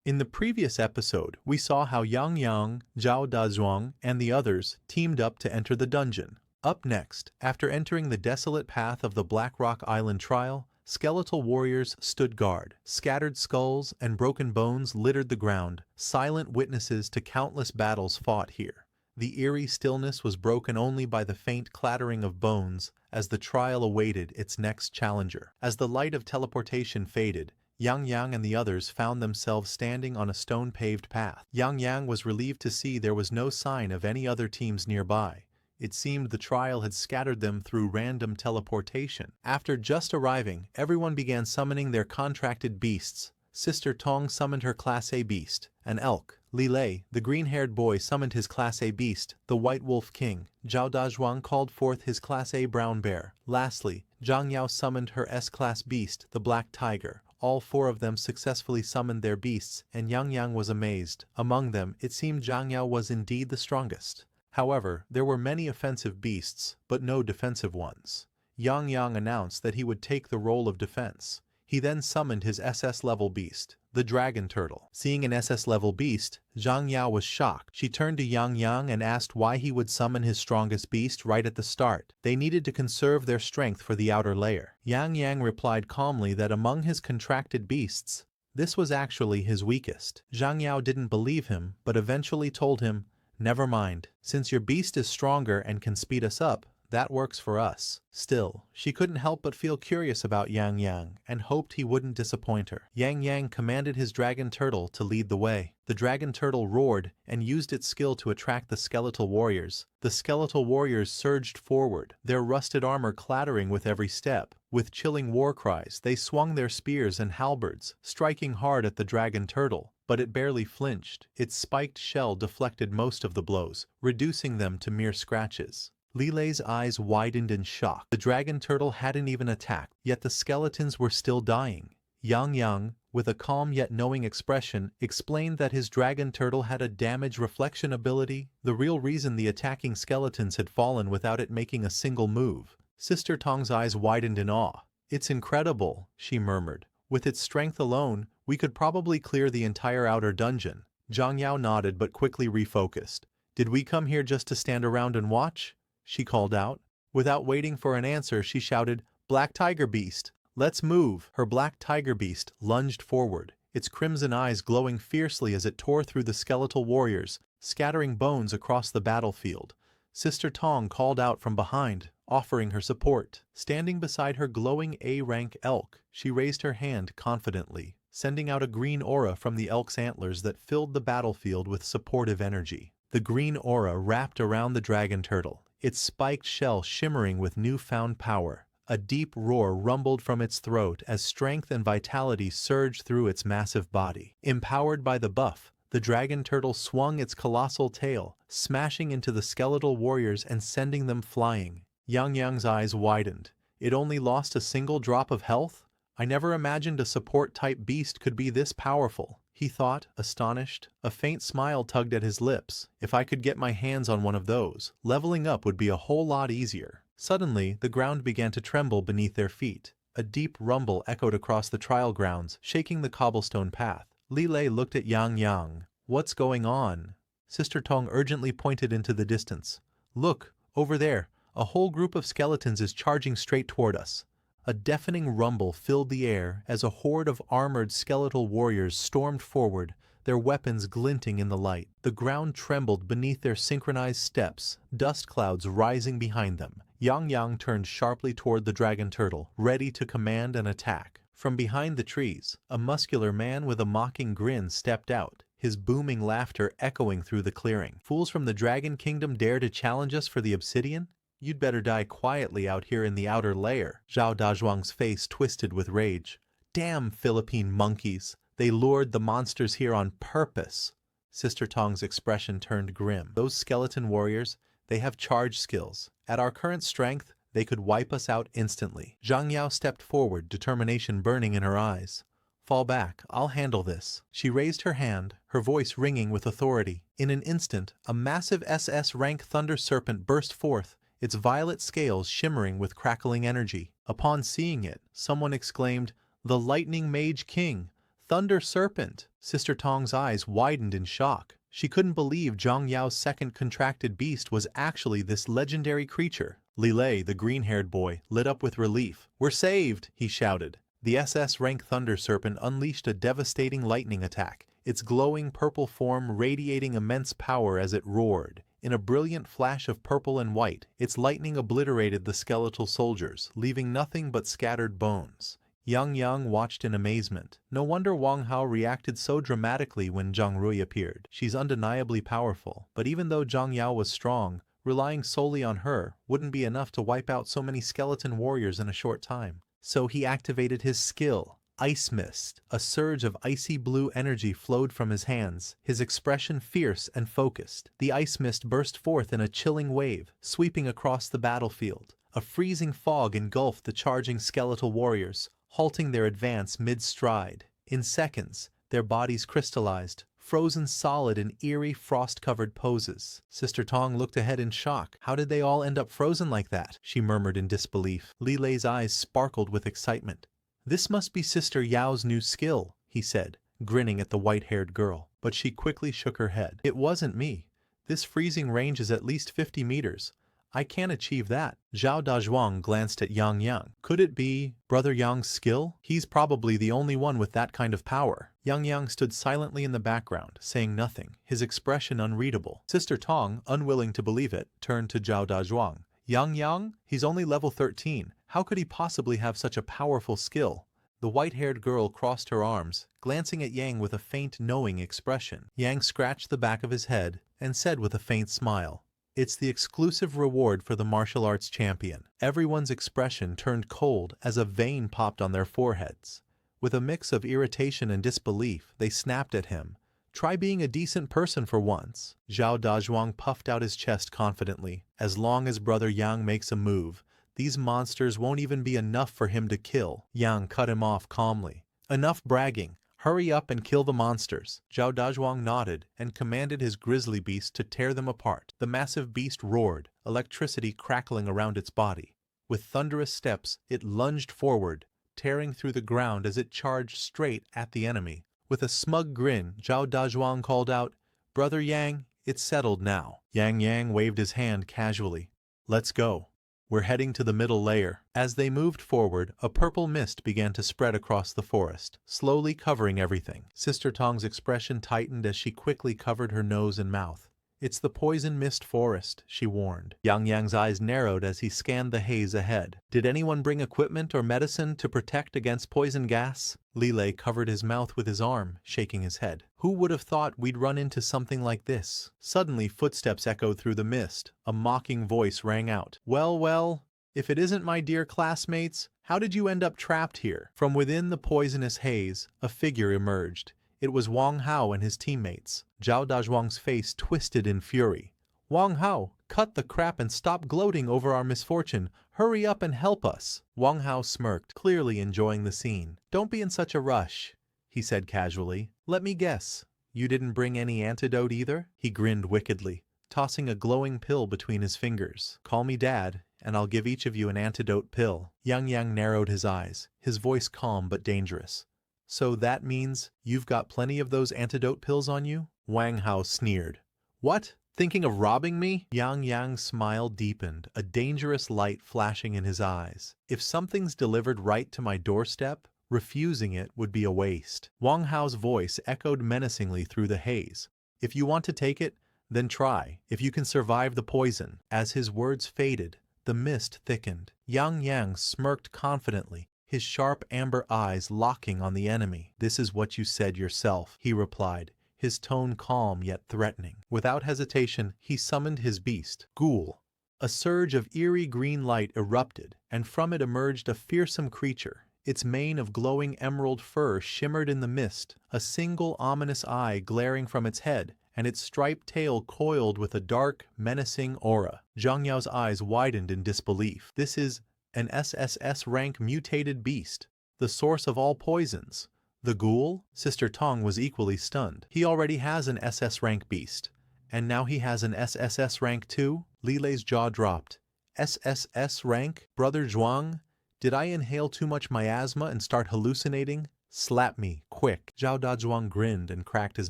In the previous episode, we saw how Yang Yang, Zhao Dazhuang, and the others teamed up to enter the dungeon. Up next, after entering the desolate path of the Black Rock Island trial, skeletal warriors stood guard. Scattered skulls and broken bones littered the ground, silent witnesses to countless battles fought here. The eerie stillness was broken only by the faint clattering of bones as the trial awaited its next challenger. As the light of teleportation faded, Yang Yang and the others found themselves standing on a stone-paved path. Yang Yang was relieved to see there was no sign of any other teams nearby. It seemed the trial had scattered them through random teleportation. After just arriving, everyone began summoning their contracted beasts. Sister Tong summoned her Class A beast, an elk. Li Lei, the green-haired boy, summoned his Class A beast, the White Wolf King. Zhao Dazhuang called forth his Class A brown bear. Lastly, Zhang Yao summoned her S-Class beast, the Black Tiger. All four of them successfully summoned their beasts, and Yang Yang was amazed. Among them, it seemed Zhang Yao was indeed the strongest. However, there were many offensive beasts, but no defensive ones. Yang Yang announced that he would take the role of defense. He then summoned his SS-level beast, the Dragon Turtle. Seeing an SS-level beast, Zhang Yao was shocked. She turned to Yang Yang and asked why he would summon his strongest beast right at the start. They needed to conserve their strength for the outer layer. Yang Yang replied calmly that among his contracted beasts, this was actually his weakest. Zhang Yao didn't believe him, but eventually told him, "Never mind. Since your beast is stronger and can speed us up, that works for us." Still, she couldn't help but feel curious about Yang Yang and hoped he wouldn't disappoint her. Yang Yang commanded his dragon turtle to lead the way. The dragon turtle roared and used its skill to attract the skeletal warriors. The skeletal warriors surged forward, their rusted armor clattering with every step. With chilling war cries, they swung their spears and halberds, striking hard at the dragon turtle. But it barely flinched. Its spiked shell deflected most of the blows, reducing them to mere scratches. Li Lei's eyes widened in shock. The dragon turtle hadn't even attacked, yet the skeletons were still dying. Yang Yang, with a calm yet knowing expression, explained that his dragon turtle had a damage reflection ability, the real reason the attacking skeletons had fallen without it making a single move. Sister Tong's eyes widened in awe. "It's incredible," she murmured. "With its strength alone, we could probably clear the entire outer dungeon." Zhang Yao nodded but quickly refocused. "Did we come here just to stand around and watch?" she called out. Without waiting for an answer, she shouted, "Black Tiger Beast, let's move!" Her Black Tiger Beast lunged forward, its crimson eyes glowing fiercely as it tore through the skeletal warriors, scattering bones across the battlefield. Sister Tong called out from behind, offering her support. Standing beside her glowing A-rank elk, she raised her hand confidently, sending out a green aura from the elk's antlers that filled the battlefield with supportive energy. The green aura wrapped around the dragon turtle, its spiked shell shimmering with newfound power. A deep roar rumbled from its throat as strength and vitality surged through its massive body. Empowered by the buff, the dragon turtle swung its colossal tail, smashing into the skeletal warriors and sending them flying. Yang Yang's eyes widened. It only lost a single drop of health? I never imagined a support-type beast could be this powerful, he thought, astonished. A faint smile tugged at his lips. If I could get my hands on one of those, leveling up would be a whole lot easier. Suddenly, the ground began to tremble beneath their feet. A deep rumble echoed across the trial grounds, shaking the cobblestone path. Li Lei looked at Yang Yang. "What's going on?" Sister Tong urgently pointed into the distance. "Look, over there. A whole group of skeletons is charging straight toward us." A deafening rumble filled the air as a horde of armored skeletal warriors stormed forward, their weapons glinting in the light. The ground trembled beneath their synchronized steps, dust clouds rising behind them. Yang Yang turned sharply toward the dragon turtle, ready to command an attack. From behind the trees, a muscular man with a mocking grin stepped out, his booming laughter echoing through the clearing. "Fools from the Dragon Kingdom dare to challenge us for the obsidian? You'd better die quietly out here in the outer layer." Zhao Dazhuang's face twisted with rage. "Damn Philippine monkeys! They lured the monsters here on purpose." Sister Tong's expression turned grim. "Those skeleton warriors, they have charge skills. At our current strength, they could wipe us out instantly." Zhang Yao stepped forward, determination burning in her eyes. "Fall back, I'll handle this." She raised her hand, her voice ringing with authority. In an instant, a massive SS-rank thunder serpent burst forth, its violet scales shimmering with crackling energy. Upon seeing it, someone exclaimed, "The Lightning Mage King! Thunder Serpent! Sister Tong's eyes widened in shock. She couldn't believe Zhang Yao's second contracted beast was actually this legendary creature. Li Lei, the green-haired boy, lit up with relief. "We're saved!" he shouted. The SS-rank Thunder Serpent unleashed a devastating lightning attack, its glowing purple form radiating immense power as it roared. In a brilliant flash of purple and white, its lightning obliterated the skeletal soldiers, leaving nothing but scattered bones. Yang watched in amazement. No wonder Wang Hao reacted so dramatically when Zhang Rui appeared. She's undeniably powerful, but even though Zhang Yao was strong, relying solely on her wouldn't be enough to wipe out so many skeleton warriors in a short time. So he activated his skill, Ice Mist. A surge of icy blue energy flowed from his hands, his expression fierce and focused. The ice mist burst forth in a chilling wave, sweeping across the battlefield. A freezing fog engulfed the charging skeletal warriors, halting their advance mid-stride. In seconds, their bodies crystallized, frozen solid in eerie frost-covered poses. Sister Tong looked ahead in shock. How did they all end up frozen like that? She murmured in disbelief. Li Lei's eyes sparkled with excitement. "This must be Sister Yao's new skill," he said, grinning at the white-haired girl. But she quickly shook her head. "It wasn't me. This freezing range is at least 50 meters. I can't achieve that." Zhao Dazhuang glanced at Yang. "Could it be Brother Yang's skill? He's probably the only one with that kind of power." Yang stood silently in the background, saying nothing, his expression unreadable. Sister Tong, unwilling to believe it, turned to Zhao Dazhuang. "Yang? He's only level 13. How could he possibly have such a powerful skill?" The white-haired girl crossed her arms, glancing at Yang with a faint, knowing expression. Yang scratched the back of his head and said with a faint smile, "It's the exclusive reward for the martial arts champion." Everyone's expression turned cold as a vein popped on their foreheads. With a mix of irritation and disbelief, they snapped at him. "Try being a decent person for once." Zhao Dazhuang puffed out his chest confidently. "As long as Brother Yang makes a move, these monsters won't even be enough for him to kill." Yang cut him off calmly. "Enough bragging. Hurry up and kill the monsters." Zhao Dazhuang nodded and commanded his grizzly beast to tear them apart. The massive beast roared, electricity crackling around its body. With thunderous steps, it lunged forward, tearing through the ground as it charged straight at the enemy. With a smug grin, Zhao Dazhuang called out, "Brother Yang, it's settled now." Yang waved his hand casually. "Let's go. We're heading to the middle layer." As they moved forward, a purple mist began to spread across the forest, slowly covering everything. Sister Tong's expression tightened as she quickly covered her nose and mouth. "It's the poison mist forest," she warned. Yang's eyes narrowed as he scanned the haze ahead. "Did anyone bring equipment or medicine to protect against poison gas?" Li Lei covered his mouth with his arm, shaking his head. "Who would have thought we'd run into something like this?" Suddenly footsteps echoed through the mist. A mocking voice rang out. Well, if it isn't my dear classmates, how did you end up trapped here?" From within the poisonous haze, a figure emerged. It was Wang Hao and his teammates. Zhao Dazhuang's face twisted in fury. "Wang Hao, cut the crap and stop gloating over our misfortune. Hurry up and help us." Wang Hao smirked, clearly enjoying the scene. "Don't be in such a rush," he said casually. "Let me guess. You didn't bring any antidote either?" He grinned wickedly, tossing a glowing pill between his fingers. "Call me Dad, and I'll give each of you an antidote pill." Yang narrowed his eyes, his voice calm but dangerous. "So that means you've got plenty of those antidote pills on you?" Wang Hao sneered. "What? Thinking of robbing me?" Yang's smile deepened, a dangerous light flashing in his eyes. "If something's delivered right to my doorstep, refusing it would be a waste." Wang Hao's voice echoed menacingly through the haze. "If you want to take it, then try, if you can survive the poison." As his words faded, the mist thickened. Yang smirked confidently, his sharp amber eyes locking on the enemy. "This is what you said yourself," he replied, his tone calm yet threatening. Without hesitation, he summoned his beast, Ghoul. A surge of eerie green light erupted, and from it emerged a fearsome creature. Its mane of glowing emerald fur shimmered in the mist, a single ominous eye glaring from its head, and its striped tail coiled with a dark, menacing aura. Zhang Yao's eyes widened in disbelief. "This is an SSS rank mutated beast, the source of all poisons. The Ghoul?" Sister Tong was equally stunned. "He already has an SS rank beast, and now he has an SSS rank too?" Li Lei's jaw dropped. "SSS rank? Brother Zhuang? Did I inhale too much miasma and start hallucinating?" Slap me, quick. Zhao Dazhuang grinned and cracked his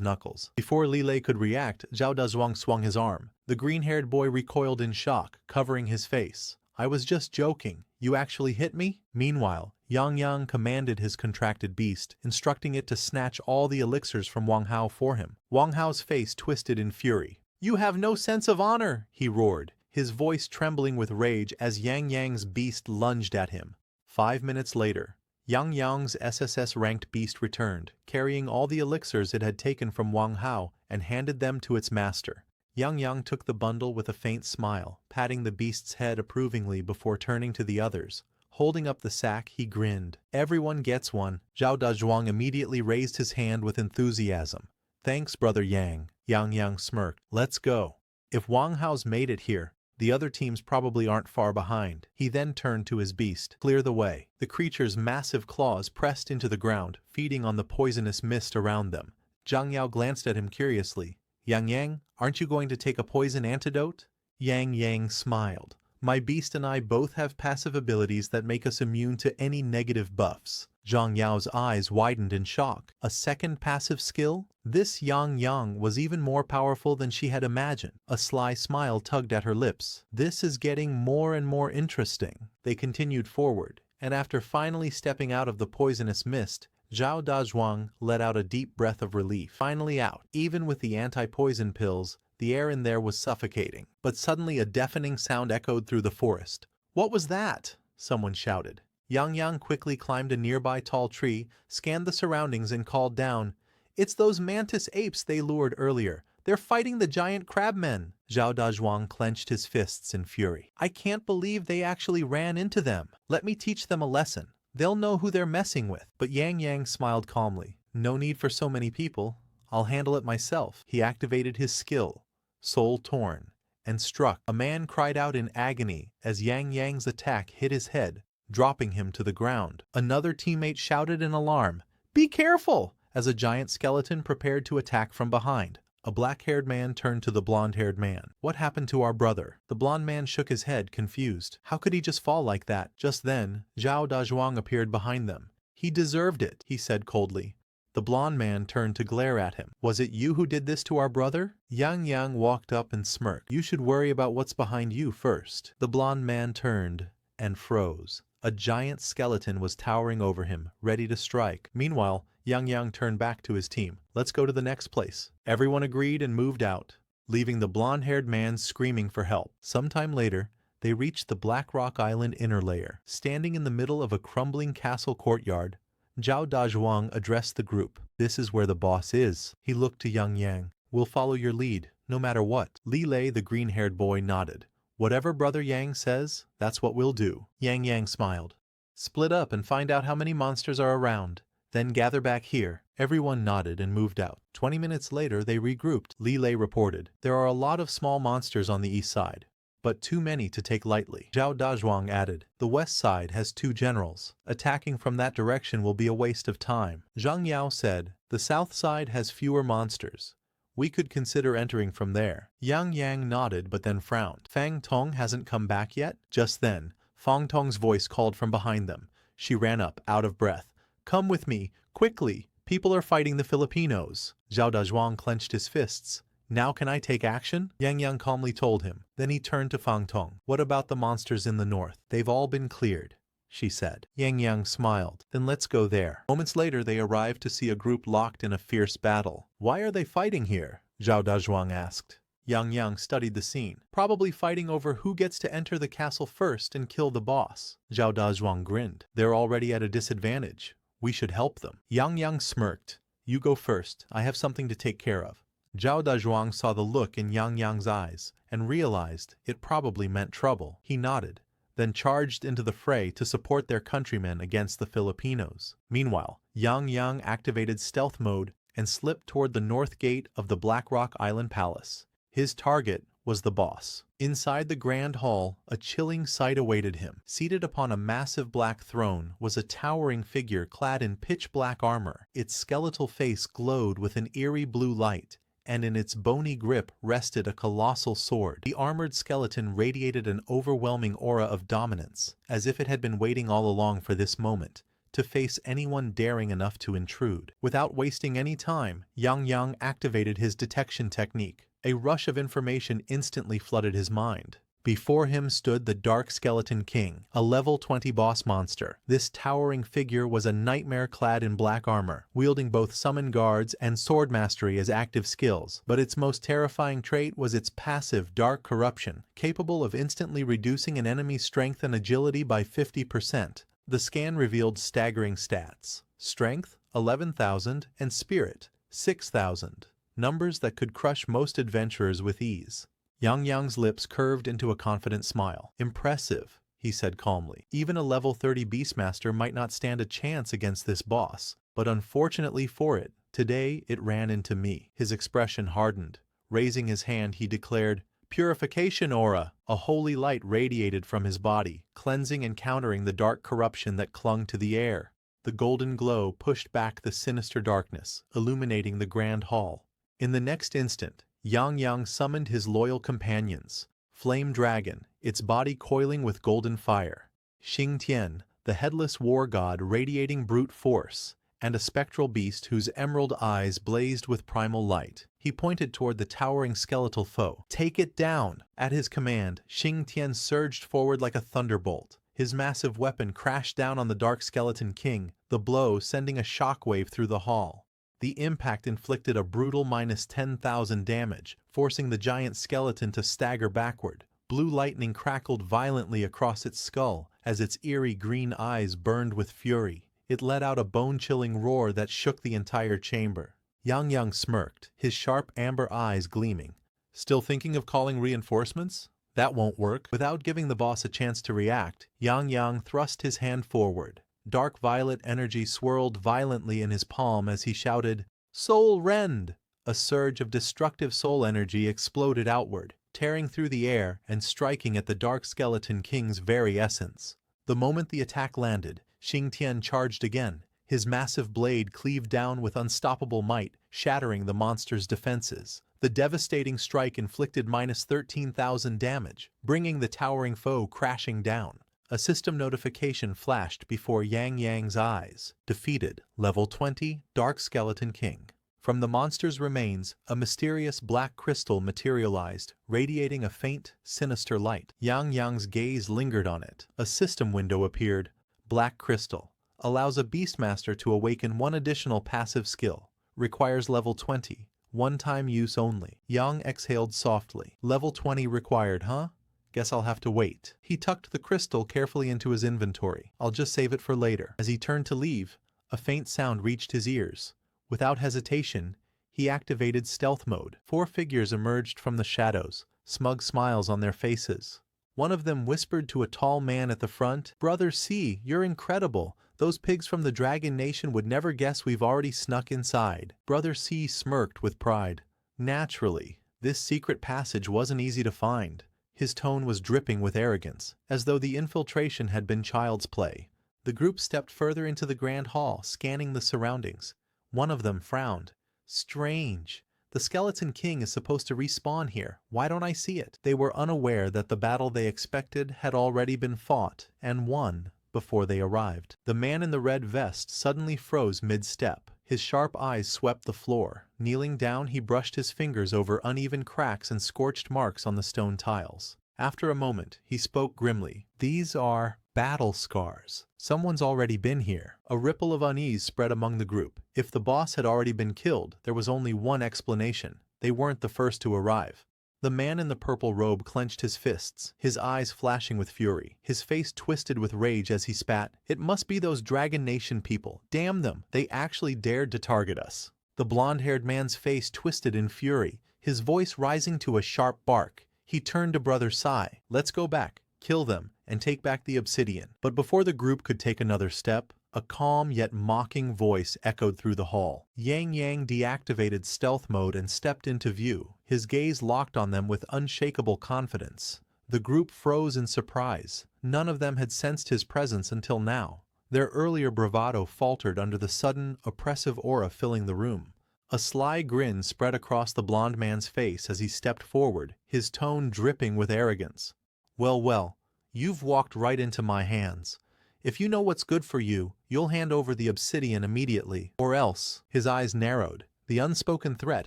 knuckles. Before Li Lei could react, Zhao Dazhuang swung his arm. The green-haired boy recoiled in shock, covering his face. I was just joking. You actually hit me? Meanwhile, Yang Yang commanded his contracted beast, instructing it to snatch all the elixirs from Wang Hao for him. Wang Hao's face twisted in fury. You have no sense of honor, he roared, his voice trembling with rage as Yang Yang's beast lunged at him. 5 minutes later, Yang Yang's SSS-ranked beast returned, carrying all the elixirs it had taken from Wang Hao and handed them to its master. Yang Yang took the bundle with a faint smile, patting the beast's head approvingly before turning to the others. Holding up the sack, he grinned. Everyone gets one. Zhao Dazhuang immediately raised his hand with enthusiasm. Thanks, Brother Yang. Yang Yang smirked. Let's go. If Wang Hao's made it here, the other teams probably aren't far behind. He then turned to his beast. Clear the way. The creature's massive claws pressed into the ground, feeding on the poisonous mist around them. Zhang Yao glanced at him curiously. Yang Yang, aren't you going to take a poison antidote? Yang Yang smiled. My beast and I both have passive abilities that make us immune to any negative buffs. Zhang Yao's eyes widened in shock. A second passive skill? This Yang Yang was even more powerful than she had imagined. A sly smile tugged at her lips. This is getting more and more interesting. They continued forward, and after finally stepping out of the poisonous mist, Zhao Dazhuang let out a deep breath of relief. Finally out. Even with the anti-poison pills, the air in there was suffocating. But suddenly a deafening sound echoed through the forest. What was that? Someone shouted. Yang Yang quickly climbed a nearby tall tree, scanned the surroundings and called down, It's those mantis apes they lured earlier. They're fighting the giant crabmen. Zhao Dazhuang clenched his fists in fury. I can't believe they actually ran into them. Let me teach them a lesson. They'll know who they're messing with. But Yang Yang smiled calmly. No need for so many people. I'll handle it myself. He activated his skill, Soul Torn, and struck. A man cried out in agony as Yang Yang's attack hit his head, dropping him to the ground. Another teammate shouted in alarm, Be careful! As a giant skeleton prepared to attack from behind. A black-haired man turned to the blonde-haired man. What happened to our brother? The blonde man shook his head, confused. How could he just fall like that? Just then, Zhao Dazhuang appeared behind them. He deserved it, he said coldly. The blonde man turned to glare at him. Was it you who did this to our brother? Yang Yang walked up and smirked. You should worry about what's behind you first. The blonde man turned and froze. A giant skeleton was towering over him, ready to strike. Meanwhile, Yang Yang turned back to his team. Let's go to the next place. Everyone agreed and moved out, leaving the blonde-haired man screaming for help. Sometime later, they reached the Black Rock Island inner layer. Standing in the middle of a crumbling castle courtyard, Zhao Dazhuang addressed the group. This is where the boss is. He looked to Yang Yang. We'll follow your lead, no matter what. Li Lei, the green-haired boy, nodded. Whatever Brother Yang says, that's what we'll do. Yang Yang smiled. Split up and find out how many monsters are around. Then gather back here. Everyone nodded and moved out. 20 minutes later, they regrouped. Li Lei reported. There are a lot of small monsters on the east side, but too many to take lightly. Zhao Dazhuang added, the west side has 2 generals. Attacking from that direction will be a waste of time. Zhang Yao said, the south side has fewer monsters. We could consider entering from there. Yang Yang nodded but then frowned. Fang Tong hasn't come back yet? Just then, Fang Tong's voice called from behind them. She ran up, out of breath. Come with me, quickly. People are fighting the Filipinos. Zhao Dazhuang clenched his fists. Now can I take action? Yang Yang calmly told him. Then he turned to Fang Tong. What about the monsters in the north? They've all been cleared, she said. Yang Yang smiled. Then let's go there. Moments later they arrived to see a group locked in a fierce battle. Why are they fighting here? Zhao Dazhuang asked. Yang Yang studied the scene. Probably fighting over who gets to enter the castle first and kill the boss. Zhao Dazhuang grinned. They're already at a disadvantage. We should help them. Yang Yang smirked. You go first. I have something to take care of. Zhao Dazhuang saw the look in Yang Yang's eyes and realized it probably meant trouble. He nodded, then charged into the fray to support their countrymen against the Filipinos. Meanwhile, Yang Yang activated stealth mode and slipped toward the north gate of the Black Rock Island Palace. His target was the boss. Inside the grand hall, a chilling sight awaited him. Seated upon a massive black throne was a towering figure clad in pitch-black armor. Its skeletal face glowed with an eerie blue light, and in its bony grip rested a colossal sword. The armored skeleton radiated an overwhelming aura of dominance, as if it had been waiting all along for this moment, to face anyone daring enough to intrude. Without wasting any time, Yang Yang activated his detection technique. A rush of information instantly flooded his mind. Before him stood the Dark Skeleton King, a level 20 boss monster. This towering figure was a nightmare clad in black armor, wielding both summon guards and sword mastery as active skills. But its most terrifying trait was its passive Dark Corruption, capable of instantly reducing an enemy's strength and agility by 50%. The scan revealed staggering stats: strength, 11,000, and spirit, 6,000. Numbers that could crush most adventurers with ease. Yang Yang's lips curved into a confident smile. "Impressive," he said calmly. "Even a level 30 Beastmaster might not stand a chance against this boss, but unfortunately for it, today it ran into me." His expression hardened. Raising his hand, he declared, "Purification Aura!" A holy light radiated from his body, cleansing and countering the dark corruption that clung to the air. The golden glow pushed back the sinister darkness, illuminating the grand hall. In the next instant, Yang Yang summoned his loyal companions: Flame Dragon, its body coiling with golden fire; Xing Tian, the headless war god radiating brute force; and a spectral beast whose emerald eyes blazed with primal light. He pointed toward the towering skeletal foe. "Take it down!" At his command, Xing Tian surged forward like a thunderbolt. His massive weapon crashed down on the Dark Skeleton King, the blow sending a shockwave through the hall. The impact inflicted a brutal minus 10,000 damage, forcing the giant skeleton to stagger backward. Blue lightning crackled violently across its skull as its eerie green eyes burned with fury. It let out a bone-chilling roar that shook the entire chamber. Yang Yang smirked, his sharp amber eyes gleaming. "Still thinking of calling reinforcements? That won't work." Without giving the boss a chance to react, Yang Yang thrust his hand forward. Dark violet energy swirled violently in his palm as he shouted, "Soul Rend!" A surge of destructive soul energy exploded outward, tearing through the air and striking at the Dark Skeleton King's very essence. The moment the attack landed, Xing Tian charged again. His massive blade cleaved down with unstoppable might, shattering the monster's defenses. The devastating strike inflicted minus 13,000 damage, bringing the towering foe crashing down. A system notification flashed before Yang Yang's eyes. Defeated, level 20, Dark Skeleton King. From the monster's remains, a mysterious black crystal materialized, radiating a faint, sinister light. Yang Yang's gaze lingered on it. A system window appeared. Black crystal. Allows a Beastmaster to awaken one additional passive skill. Requires level 20. One-time use only. Yang exhaled softly. Level 20 required, huh? Guess I'll have to wait. He tucked the crystal carefully into his inventory. I'll just save it for later. As he turned to leave, a faint sound reached his ears. Without hesitation, he activated stealth mode. 4 figures emerged from the shadows, smug smiles on their faces. One of them whispered to a tall man at the front, "Brother C, you're incredible. Those pigs from the Dragon Nation would never guess we've already snuck inside." Brother C smirked with pride. Naturally, this secret passage wasn't easy to find. His tone was dripping with arrogance, as though the infiltration had been child's play. The group stepped further into the grand hall, scanning the surroundings. One of them frowned. "Strange. The Skeleton King is supposed to respawn here. Why don't I see it?" They were unaware that the battle they expected had already been fought and won before they arrived. The man in the red vest suddenly froze mid-step. His sharp eyes swept the floor. Kneeling down, he brushed his fingers over uneven cracks and scorched marks on the stone tiles. After a moment, he spoke grimly. "These are battle scars. Someone's already been here." A ripple of unease spread among the group. If the boss had already been killed, there was only one explanation. They weren't the first to arrive. The man in the purple robe clenched his fists, his eyes flashing with fury. His face twisted with rage as he spat. "It must be those Dragon Nation people. Damn them, they actually dared to target us." The blonde-haired man's face twisted in fury, his voice rising to a sharp bark. He turned to Brother Sai. "Let's go back, kill them, and take back the obsidian." But before the group could take another step, a calm yet mocking voice echoed through the hall. Yang Yang deactivated stealth mode and stepped into view, his gaze locked on them with unshakable confidence. The group froze in surprise. None of them had sensed his presence until now. Their earlier bravado faltered under the sudden, oppressive aura filling the room. A sly grin spread across the blond man's face as he stepped forward, his tone dripping with arrogance. Well, you've walked right into my hands. If you know what's good for you, you'll hand over the obsidian immediately, or else. His eyes narrowed, the unspoken threat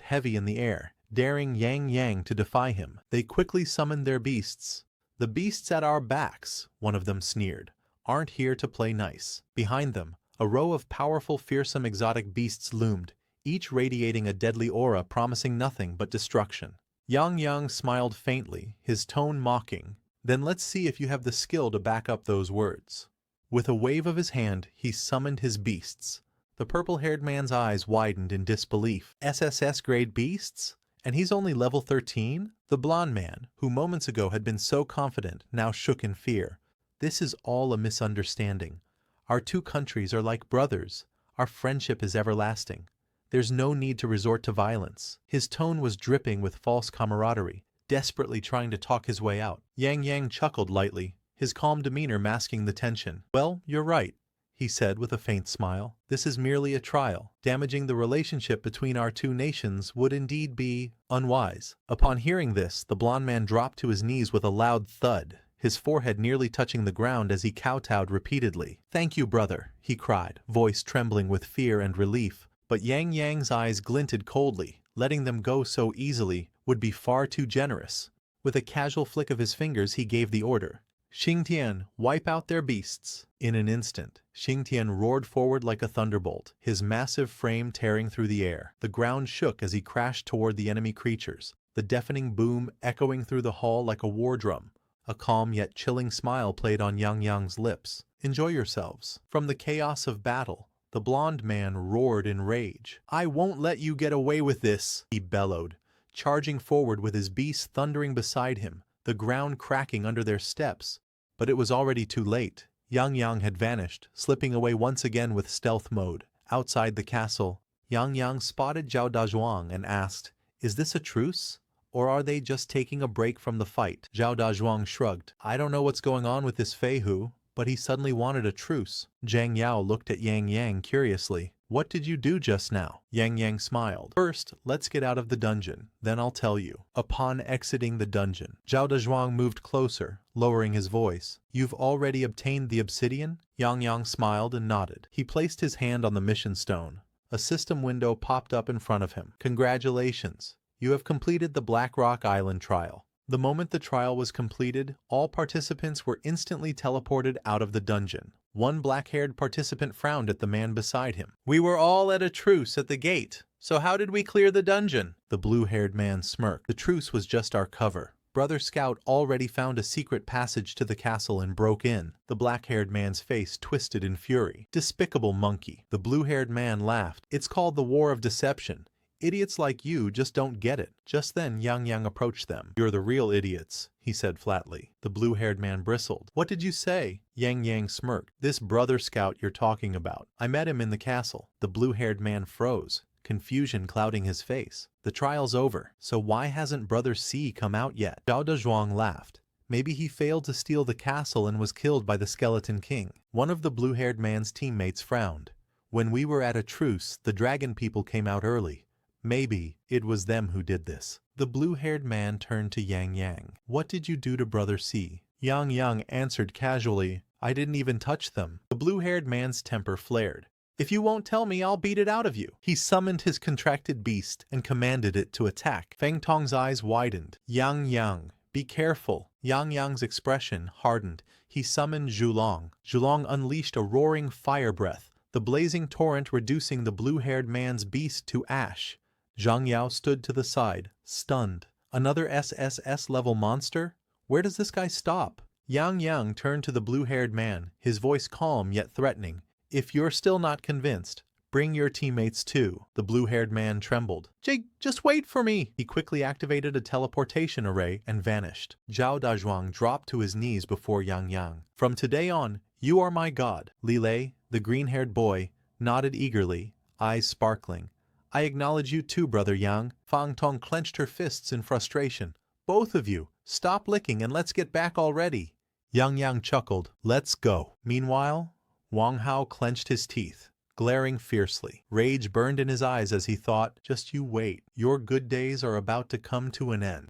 heavy in the air, daring Yang Yang to defy him. They quickly summoned their beasts. The beasts at our backs, one of them sneered, aren't here to play nice. Behind them, a row of powerful, fearsome exotic beasts loomed, each radiating a deadly aura promising nothing but destruction. Yang Yang smiled faintly, his tone mocking. Then let's see if you have the skill to back up those words. With a wave of his hand, he summoned his beasts. The purple-haired man's eyes widened in disbelief. SSS-grade beasts? And he's only level 13? The blonde man, who moments ago had been so confident, now shook in fear. This is all a misunderstanding. Our two countries are like brothers. Our friendship is everlasting. There's no need to resort to violence. His tone was dripping with false camaraderie, desperately trying to talk his way out. Yang Yang chuckled lightly, his calm demeanor masking the tension. Well, you're right, he said with a faint smile. This is merely a trial. Damaging the relationship between our two nations would indeed be unwise. Upon hearing this, the blond man dropped to his knees with a loud thud, his forehead nearly touching the ground as he kowtowed repeatedly. Thank you, brother, he cried, voice trembling with fear and relief. But Yang Yang's eyes glinted coldly. Letting them go so easily would be far too generous. With a casual flick of his fingers, he gave the order. Xingtian, wipe out their beasts. In an instant, Xingtian roared forward like a thunderbolt, his massive frame tearing through the air. The ground shook as he crashed toward the enemy creatures, the deafening boom echoing through the hall like a war drum. A calm yet chilling smile played on Yang Yang's lips. Enjoy yourselves. From the chaos of battle, the blond man roared in rage. I won't let you get away with this, he bellowed, charging forward with his beasts thundering beside him, the ground cracking under their steps. But it was already too late. Yang Yang had vanished, slipping away once again with stealth mode. Outside the castle, Yang Yang spotted Zhao Dazhuang and asked, Is this a truce? Or are they just taking a break from the fight? Zhao Dazhuang shrugged. I don't know what's going on with this Fei Hu, but he suddenly wanted a truce. Zhang Yao looked at Yang Yang curiously. What did you do just now? Yang Yang smiled. First, let's get out of the dungeon, then I'll tell you. Upon exiting the dungeon, Zhao Dazhuang moved closer, lowering his voice. You've already obtained the obsidian? Yang Yang smiled and nodded. He placed his hand on the mission stone. A system window popped up in front of him. Congratulations. You have completed the Black Rock Island trial. The moment the trial was completed, all participants were instantly teleported out of the dungeon. One black-haired participant frowned at the man beside him. We were all at a truce at the gate, so how did we clear the dungeon? The blue-haired man smirked. The truce was just our cover. Brother Scout already found a secret passage to the castle and broke in. The black-haired man's face twisted in fury. Despicable monkey. The blue-haired man laughed. It's called the War of Deception. Idiots like you just don't get it. Just then Yang Yang approached them. You're the real idiots, he said flatly. The blue-haired man bristled. What did you say? Yang Yang smirked. This brother Scout you're talking about. I met him in the castle. The blue-haired man froze, confusion clouding his face. The trial's over, so why hasn't Brother C come out yet? Zhao Dazhuang laughed. Maybe he failed to steal the castle and was killed by the Skeleton King. One of the blue-haired man's teammates frowned. When we were at a truce, the dragon people came out early. Maybe it was them who did this. The blue-haired man turned to Yang Yang. What did you do to Brother C? Yang Yang answered casually, I didn't even touch them. The blue-haired man's temper flared. If you won't tell me, I'll beat it out of you. He summoned his contracted beast and commanded it to attack. Feng Tong's eyes widened. Yang Yang, be careful. Yang Yang's expression hardened. He summoned Zhulong. Zhulong unleashed a roaring fire breath, the blazing torrent reducing the blue-haired man's beast to ash. Zhang Yao stood to the side, stunned. Another SSS-level monster? Where does this guy stop? Yang Yang turned to the blue-haired man, his voice calm yet threatening. If you're still not convinced, bring your teammates too. The blue-haired man trembled. Jake, just wait for me! He quickly activated a teleportation array and vanished. Zhao Dazhuang dropped to his knees before Yang Yang. From today on, you are my god. Li Lei, the green-haired boy, nodded eagerly, eyes sparkling. I acknowledge you too, Brother Yang. Fang Tong clenched her fists in frustration. Both of you, stop licking and let's get back already. Yang Yang chuckled. Let's go. Meanwhile, Wang Hao clenched his teeth, glaring fiercely. Rage burned in his eyes as he thought, just you wait. Your good days are about to come to an end.